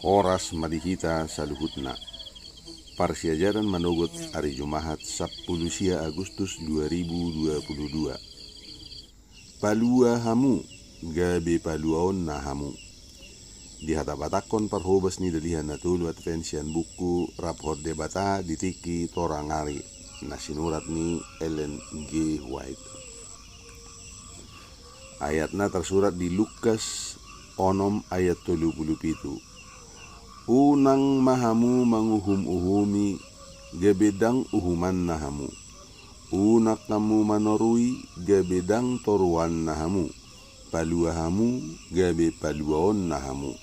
Horas madihita saluhutna. Parsiajaran manogot hari Jumahat 10 Agustus 2022. Palua hamu gabe paluaon na hamu. Dihatabatakon parhobas ni dalihan na tulu advensian buku rapor debata ditiki torangari na sinurat ni Ellen G. White. Ayatna tersurat di Lukas 6 ayat 37. Unang mahamu manguhum-uhumi gebedang uhuman nahamu. Unak kamu manorui gebedang toruan nahamu. Paluahamu gabe paluaon nahamu.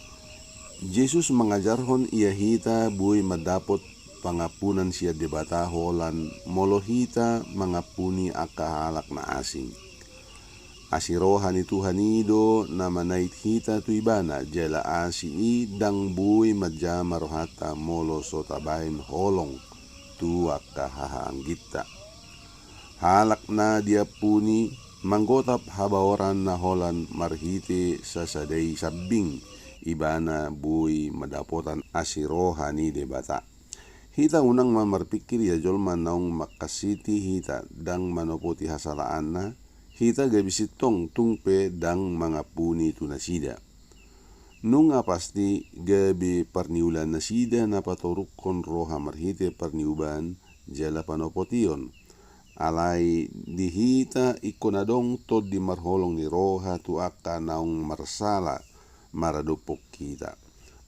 Yesus mengajarhon ia hita bui madapot pangapunan siya debata holan molohita mangapuni akahalak na asing. Asirohan itu hanido na manait hita tu ibana jela asi dang bui majama rohata molo sotabain holong tu akahaang gita. Halak na dia puni manggotap habaoran na holan marhite sasadai sabing ibana bui madapotan asirohani debata. Hita unang mamarpikir ya jolma naung makasiti hita dang manopoti hasalaan na hita gabisitong tungpe dang mangapuni tu nasida. Nunga pasti gabi parniulan nasida na patorukon roha marhite parniuban jala panopotion. Alai dihita ikonadong tod di marholong ni roha tu akka naung marsala maradupok kita.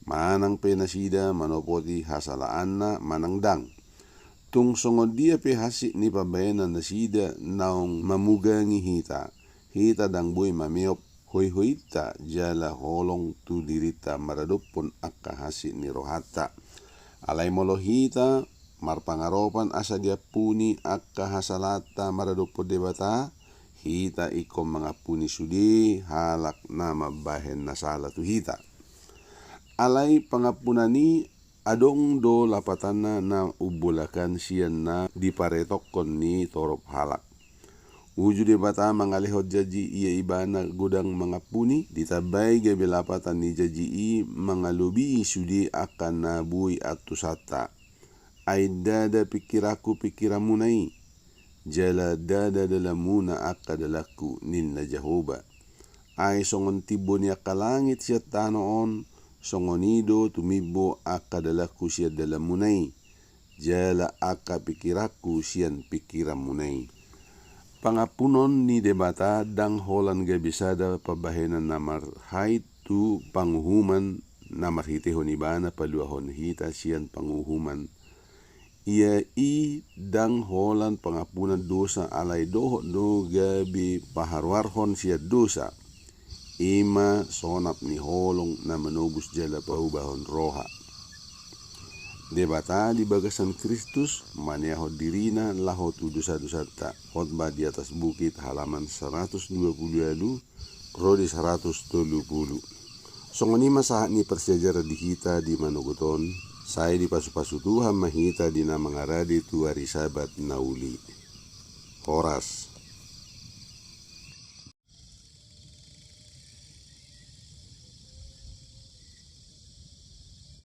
Manang pe nasida manopoti hasalaan na manang dang. Tung songon dia pe hasik ni pabayanan nasida naong mamugangi hita. Hita dang boy mameop hoy-hoyta jala holong tu dirita maradupon akka hasik ni rohata. Alay molo hita marpangaropan asa dia puni akka hasalata maradupo debata. Hita ikom mangapuni sudi halak na mabahen nasala tu hita. Alay pangapunani adong do lapatana na ubulakan siyan na diparetokon ni torop halak. Uju debata mangalihot jaji iya ibana gudang mangapuni ditabay gabi lapatan ni jaji mangalubi sudi akan nabui atusata. Ay dada pikiraku pikiramu nai. Jala dada dalamuna akadalaku ninna Jehoba. Ay songon tibo niya kalangit siya tanoon. Songonido tumibo akadalaku siya dalamunay. Jala aka pikiraku siyan pikiramunay. Pangapunon ni debata dang holan gabisada pabahenan na marhait tu panguhuman na marhitehon ibana paluahon hita siyan panguhuman. Ia dang holan pangapunan dosa alay dohot do gabi paharwarhon siya dosa. Ima sonap ni holong na manubus jala paubahon roha. Debata di bagasan Kristus maniahod dirina lahot dosa-dosata. Khotbah di atas bukit halaman 120 rodi 130. Songonima saat ni persejara di hita di manuguton. Saya di pasu-pasu Tuhan mahita di na mangaradi tu hari sabat nauli. Horas.